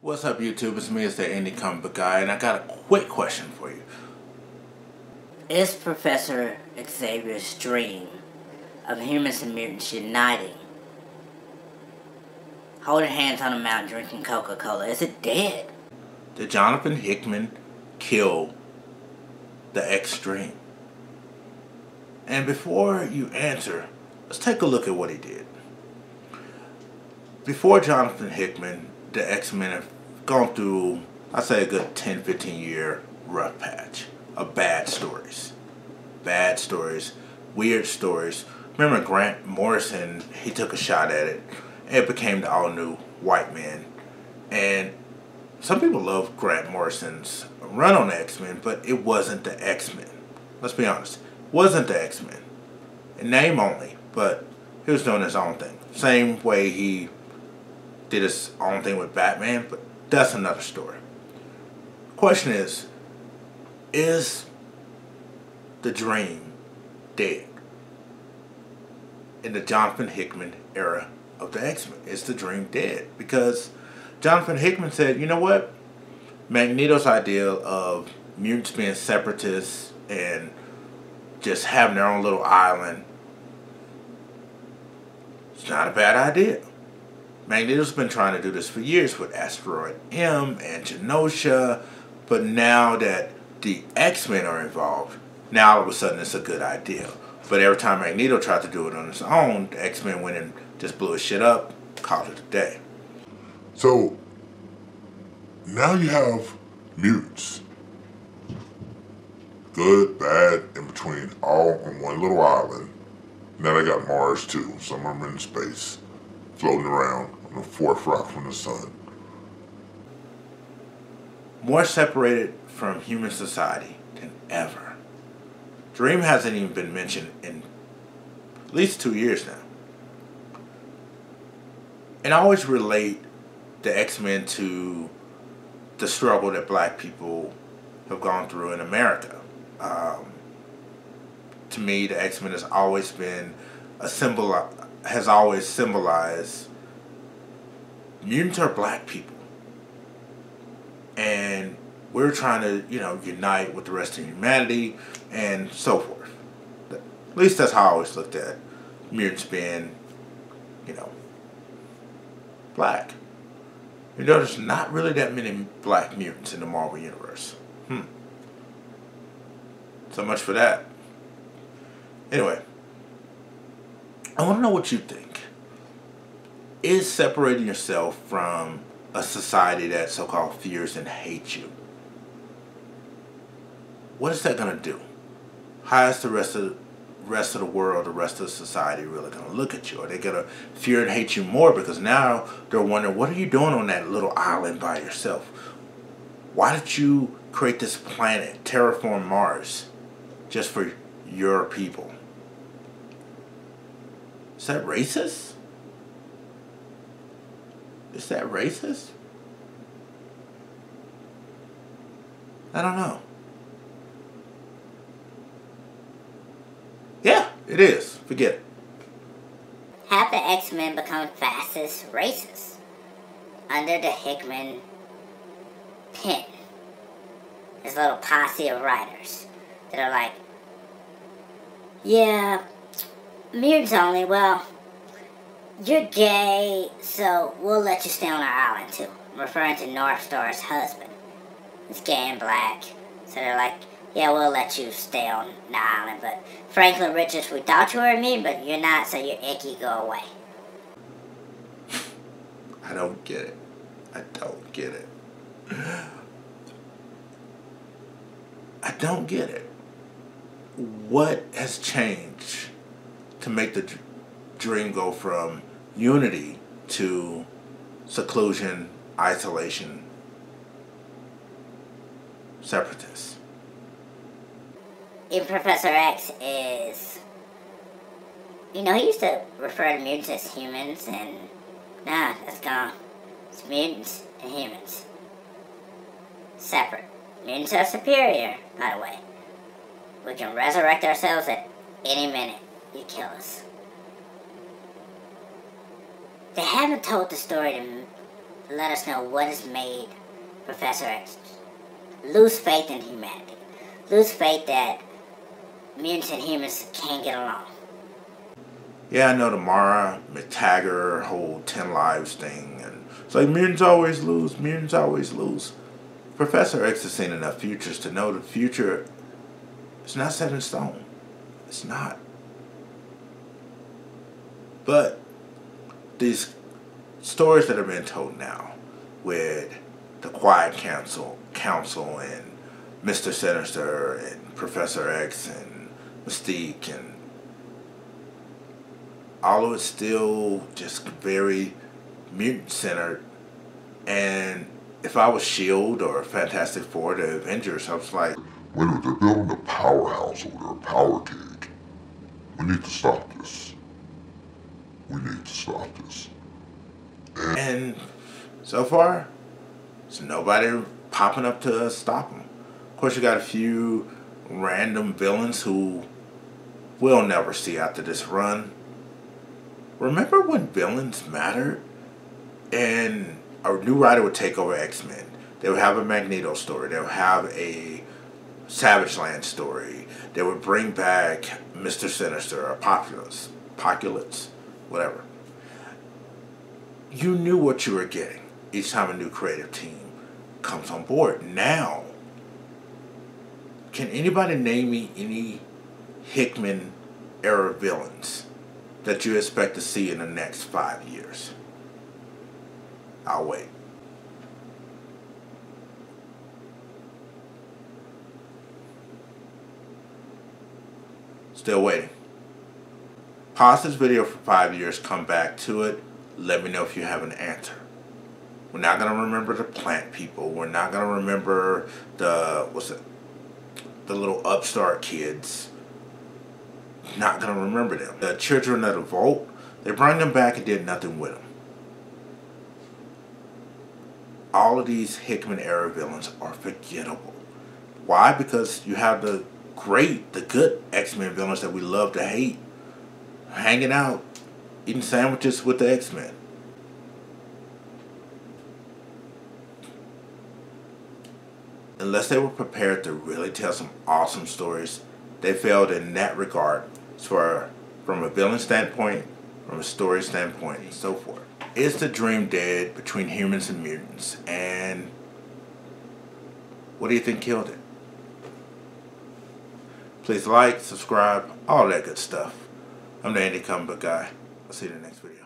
What's up, YouTube? It's me, it's the Indie Comic Book Guy, and I got a quick question for you. Is Professor Xavier's dream of humans and mutants uniting, holding hands on a mountain drinking Coca-Cola, is it dead? Did Johnathan Hickman kill the X-Dream? And before you answer, let's take a look at what he did. Before Johnathan Hickman, the X-Men have gone through, I'd say, a good 10-15 year rough patch of bad stories. Bad stories, weird stories. Remember Grant Morrison, he took a shot at it. It became the all-new white man. And some people love Grant Morrison's run on the X-Men, but it wasn't the X-Men. Let's be honest. It wasn't the X-Men. In name only, but he was doing his own thing. Same way he did his own thing with Batman, but that's another story. Question is the dream dead? In the Johnathan Hickman era of the X-Men, is the dream dead? Because Johnathan Hickman said, you know what? Magneto's idea of mutants being separatists and just having their own little island, it's not a bad idea. Magneto's been trying to do this for years with Asteroid M and Genosha, but now that the X-Men are involved, now all of a sudden it's a good idea. But every time Magneto tried to do it on his own, the X-Men went and just blew his shit up, called it a day. So, now you have mutants. Good, bad, in between, all on one little island. Now they got Mars too, some of them in space, floating around on the fourth rock from the sun. More separated from human society than ever. Dream hasn't even been mentioned in at least 2 years now. And I always relate the X-Men to the struggle that black people have gone through in America. To me, the X-Men has always been a symbol, has always symbolized mutants are black people. And we're trying to, unite with the rest of humanity and so forth. At least that's how I always looked at mutants being, black. There's not really that many black mutants in the Marvel Universe. So much for that. Anyway, I want to know what you think. Is separating yourself from a society that so-called fears and hates you, what is that going to do? How is the rest of the world, the rest of society really going to look at you? Are they going to fear and hate you more because now they're wondering, what are you doing on that little island by yourself? Why did you create this planet, terraform Mars, just for your people? Is that racist? Is that racist? I don't know. Yeah, it is. Forget it. Have the X-Men become fascist racists under the Hickman pen? His little posse of writers that are like, yeah, mutants only, well, you're gay, so we'll let you stay on our island too. Referring to North Star's husband. He's gay and black. So they're like, yeah, we'll let you stay on the island, but Franklin Richards, we thought you were a mutant, but you're not, so you're icky, go away. I don't get it. I don't get it. I don't get it. What has changed to make the dream go from unity to seclusion, isolation, separatists? Even Professor X is, he used to refer to mutants as humans, and nah, that's gone. It's mutants and humans. Separate. Mutants are superior, by the way. We can resurrect ourselves at any minute you kill us. They haven't told the story to let us know what has made Professor X lose faith in humanity. Lose faith that mutants and humans can't get along. Yeah, I know the Mara McTaggart whole 10 lives thing, and it's like mutants always lose, mutants always lose. Professor X has seen enough futures to know the future is not set in stone. It's not. But these stories that are being told now with the Quiet Council and Mr. Sinister and Professor X and Mystique and all of it's still just very mutant centered. And if I was S.H.I.E.L.D. or Fantastic Four, the Avengers, I was like, wait a minute, they're building a powerhouse over there, a power cage. We need to stop this. We need to stop this. And so far, there's nobody popping up to stop them. Of course, you got a few random villains who we'll never see after this run. Remember when villains mattered? And a new writer would take over X-Men. They would have a Magneto story. They would have a Savage Land story. They would bring back Mr. Sinister, Apocalypse, whatever. You knew what you were getting each time a new creative team comes on board. Now, can anybody name me any Hickman era villains that you expect to see in the next 5 years? I'll wait. Still waiting. Pause this video for 5 years, come back to it, let me know if you have an answer. We're not going to remember the plant people. We're not going to remember the little upstart kids. Not going to remember them. The children of the Vault, they brought them back and did nothing with them. All of these Hickman era villains are forgettable. Why? Because you have the good X-Men villains that we love to hate, hanging out, eating sandwiches with the X-Men. Unless they were prepared to really tell some awesome stories, they failed in that regard, from a villain standpoint, from a story standpoint, and so forth. Is the dream dead between humans and mutants? And what do you think killed it? Please like, subscribe, all that good stuff. I'm the Indie Comic Book Guy. I'll see you in the next video.